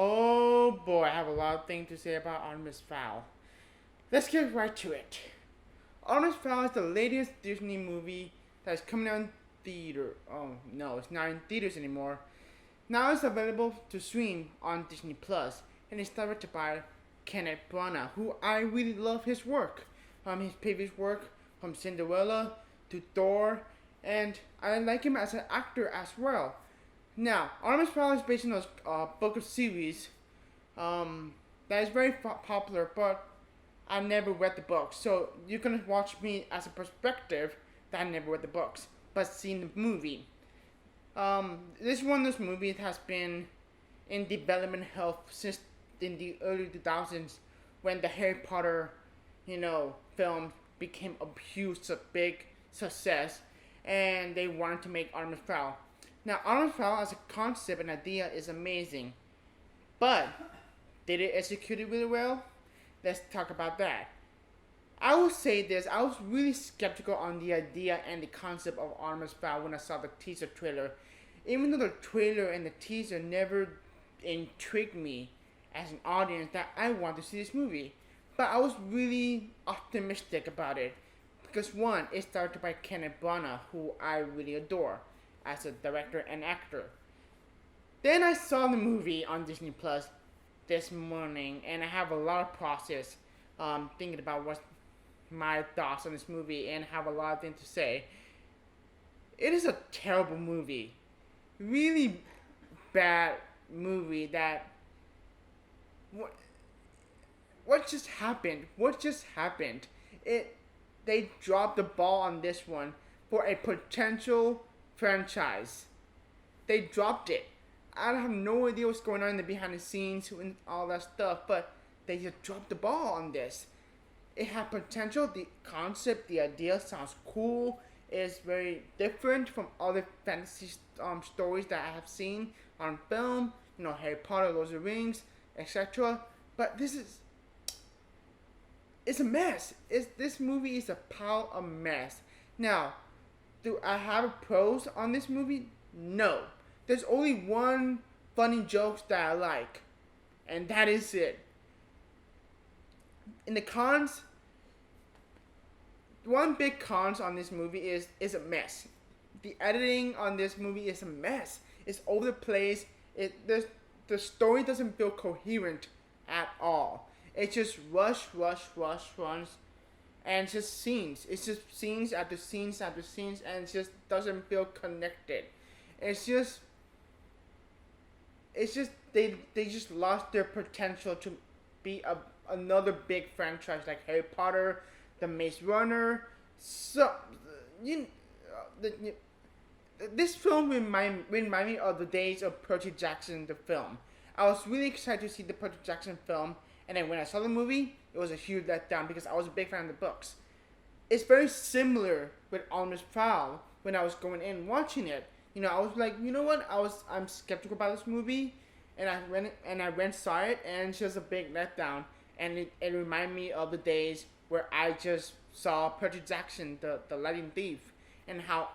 Oh boy, I have a lot of things to say about Artemis Fowl. Let's get right to it. Artemis Fowl is the latest Disney movie that is coming out in theater. Oh no, it's not in theaters anymore. Now it's available to stream on Disney Plus, and it's directed by Kenneth Branagh, who I really love his work. His previous work from Cinderella to Thor, and I like him as an actor as well. Now, Artemis Fowl is based on a book of series that is very popular, but I never read the books. So you can watch me as a perspective that I never read the books, but seen the movie. This one of those movies has been in development hell since in the early 2000s when the Harry Potter, film became a big success, and they wanted to make Artemis Fowl. Now, Artemis Fowl as a concept and idea is amazing, but did it execute it really well? Let's talk about that. I will say this, I was really skeptical on the idea and the concept of Artemis Fowl when I saw the teaser trailer. Even though the trailer and the teaser never intrigued me as an audience that I want to see this movie. But I was really optimistic about it. Because one, it's directed by Kenneth Branagh, who I really adore as a director and actor. Then I saw the movie on Disney Plus this morning, and I have a lot of process thinking about what's my thoughts on this movie, and have a lot of things to say. It is a terrible movie, really bad movie. That what just happened? What just happened? They dropped the ball on this one for a potential franchise. They dropped it. I have no idea what's going on in the behind the scenes and all that stuff, but they just dropped the ball on this. It had potential. The concept, the idea sounds cool. It's very different from other fantasy stories that I have seen on film. Harry Potter, Lord of the Rings, etc. But it's a mess. This movie is a pile of mess. Now, do I have pros on this movie? No. There's only one funny joke that I like, and that is it. In the cons, one big cons on this movie is a mess. The editing on this movie is a mess. It's over the place. The story doesn't feel coherent at all. It's just runs, and it's just scenes. It's just scenes after scenes after scenes, and it just doesn't feel connected. It's just they just lost their potential to be another big franchise like Harry Potter, the Maze Runner. So this film remind me of the days of Percy Jackson the film. I was really excited to see the Percy Jackson film, and then when I saw the movie, it was a huge letdown because I was a big fan of the books. It's very similar with Artemis Fowl when I was going in watching it. I was like, you know what? I'm skeptical about this movie, and I went saw it, and it's just a big letdown. And it reminded me of the days where I just saw Percy Jackson, the Lightning Thief, and how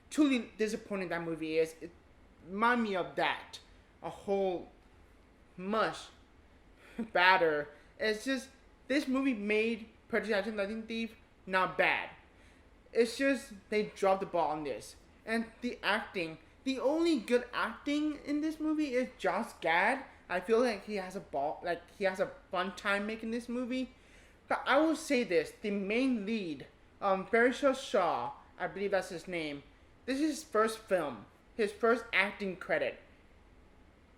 truly disappointing that movie is. It reminded me of that. A whole much better. It's just this movie made Percy Jackson, Lightning Thief not bad. It's just they dropped the ball on this. And the acting, the only good acting in this movie is Josh Gad. I feel like he has a fun time making this movie. But I will say this, the main lead, Barisha Shaw, I believe that's his name. This is his first film, his first acting credit.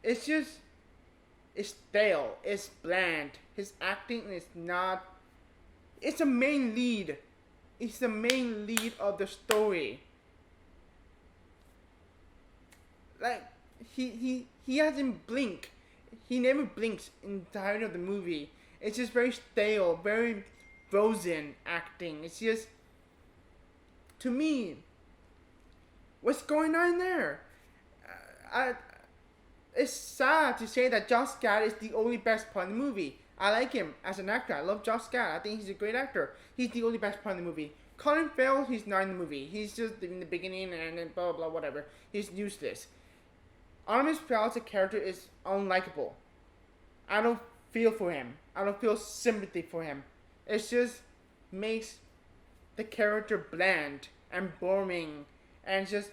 It's stale, it's bland. His acting is not, it's the main lead. It's the main lead of the story. Like, he hasn't blinked. He never blinks in the entirety of the movie. It's just very stale, very frozen acting. It's just, to me, what's going on there? It's sad to say that Josh Gad is the only best part of the movie. I like him as an actor. I love Josh Gad. I think he's a great actor. He's the only best part of the movie. Colin Farrell, he's not in the movie. He's just in the beginning and then blah whatever. He's useless. Artemis Fowl as a character is unlikable. I don't feel for him. I don't feel sympathy for him. It just makes the character bland and boring, and just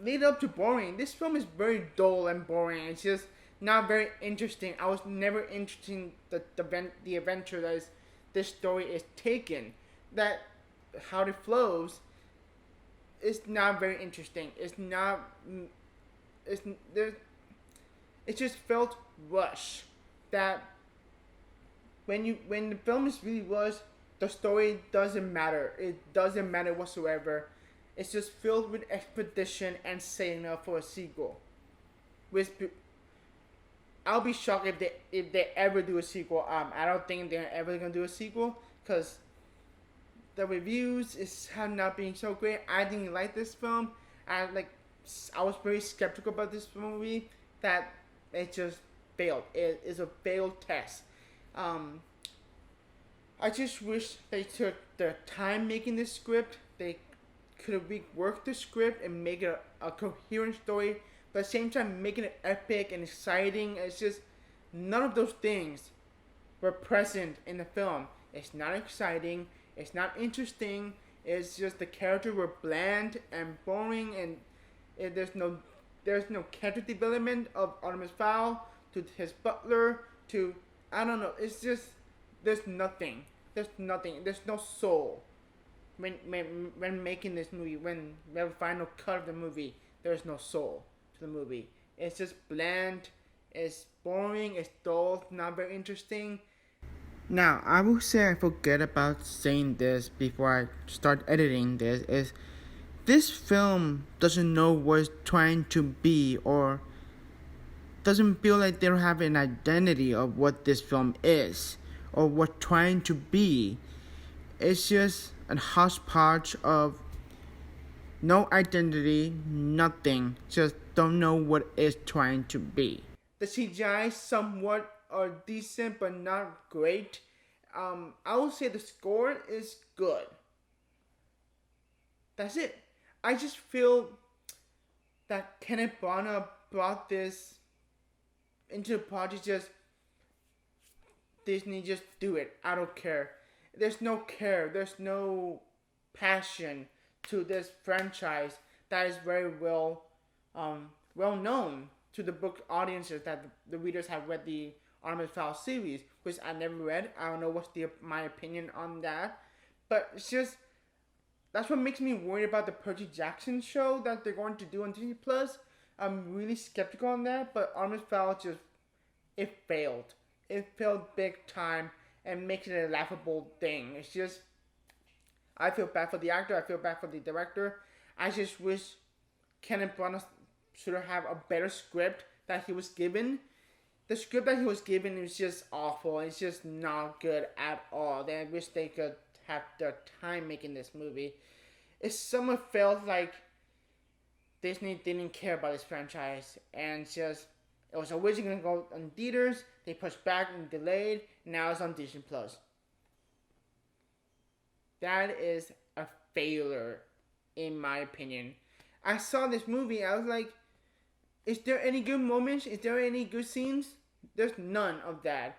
lead up to boring. This film is very dull and boring. It's just not very interesting. I was never interested in the adventure that is this story is taken. That how it flows is not very interesting. It's not. It's there. It just felt rushed. That when the film is really rushed, the story doesn't matter. It doesn't matter whatsoever. It's just filled with expedition and setting up for a sequel. Which I'll be shocked if they ever do a sequel. I don't think they're ever gonna do a sequel because the reviews have not been so great. I didn't like this film. I was very skeptical about this movie that it just failed. It is a failed test. I just wish they took their time making this script. They could have reworked the script and make it a coherent story, but at the same time making it epic and exciting. It's just none of those things were present in the film. It's not exciting. It's not interesting. It's just the characters were bland and boring, and there's no character development of Artemis Fowl to his butler to I don't know. It's just there's nothing. There's nothing. There's no soul. When making this movie, when the final cut of the movie, there's no soul to the movie. It's just bland. It's boring. It's dull. Not very interesting. Now, I will say I forget about saying this before I start editing this. Is this film doesn't know what it's trying to be, or doesn't feel like they don't have an identity of what this film is or what trying to be. It's just a hodgepodge of no identity, nothing. Just don't know what it's trying to be. The CGI somewhat decent but not great. I will say the score is good. That's it. I just feel that Kenneth Branagh brought this into the project. Just Disney, just do it. I don't care. There's no care. There's no passion to this franchise that is very well known to the book audiences that the readers have read the Artemis Fowl series, which I never read. I don't know what's my opinion on that, but it's just that's what makes me worried about the Percy Jackson show that they're going to do on Disney Plus. I'm really skeptical on that, but Artemis Fowl it failed. It failed big time and makes it a laughable thing. It's just I feel bad for the actor. I feel bad for the director. I just wish Kenneth Branagh should have a better script that he was given. The script that he was given is just awful. It's just not good at all. I wish they could have their time making this movie. It somewhat felt like Disney didn't care about this franchise, and it was originally going to go on theaters. They pushed back and delayed. Now it's on Disney Plus. That is a failure, in my opinion. I saw this movie. I was like, is there any good moments? Is there any good scenes? There's none of that.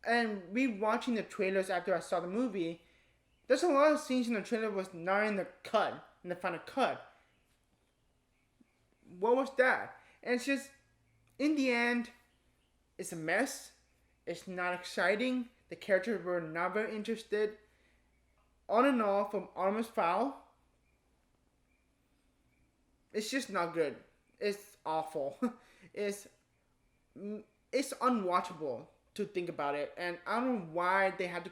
And rewatching the trailers after I saw the movie, there's a lot of scenes in the trailer was not in the final cut. What was that? And it's just, in the end, it's a mess. It's not exciting. The characters were not very interested. On and off from Artemis Fowl, it's just not good. It's awful. It's unwatchable to think about it, and I don't know why they had to.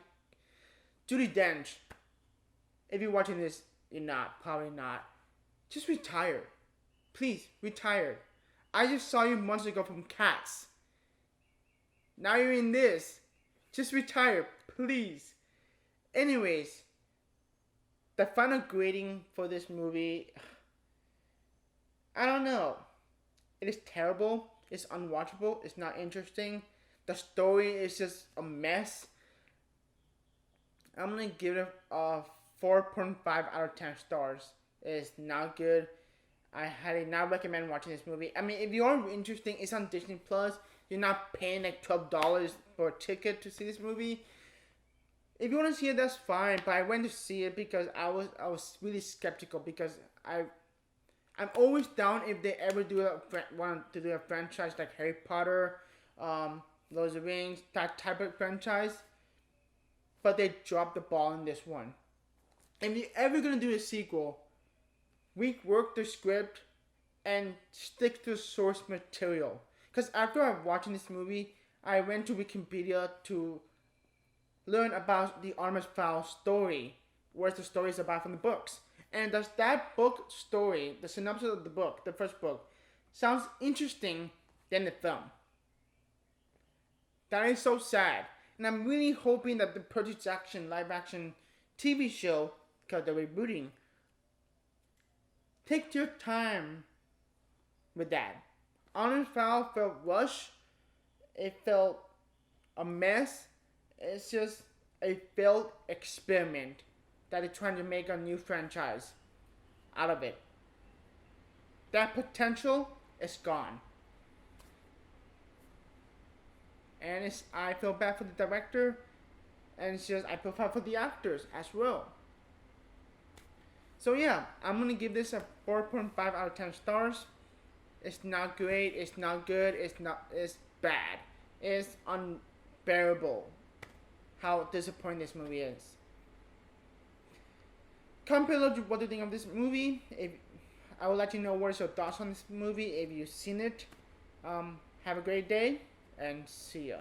Judi Dench, if you're watching this, you're not, probably not. Just retire, please retire. I just saw you months ago from Cats. Now you're in this. Just retire, please. Anyways, the final grading for this movie, I don't know. It is terrible. It's unwatchable. It's not interesting. The story is just a mess. I'm going to give it a 4.5 out of 10 stars. It's not good. I highly not recommend watching this movie. I mean, if you are interested, it's on Disney Plus. you're not paying like $12 for a ticket to see this movie. If you want to see it, that's fine. But I went to see it because I was really skeptical because I'm always down if they ever want to do a franchise like Harry Potter, Lord of the Rings, that type of franchise. But they dropped the ball in this one. If you're ever gonna do a sequel, rework the script and stick to source material. Because after watching this movie, I went to Wikipedia to learn about the Artemis Fowl story, what the story is about from the books. And does that book story, the synopsis of the book, the first book, sounds interesting than the film. That is so sad. And I'm really hoping that the Percy Jackson live action TV show, because they're rebooting, take your time with that. Artemis Fowl felt rushed. It felt a mess. It's just a failed experiment that they're trying to make a new franchise out of it. That potential is gone. And I feel bad for the director, and I feel bad for the actors as well. So yeah, I'm gonna give this a 4.5 out of 10 stars. It's not great, it's not good, it's bad. It's unbearable how disappointing this movie is. Comment below what do you think of this movie. I would like to know what's your thoughts on this movie if you've seen it. Have a great day and see ya.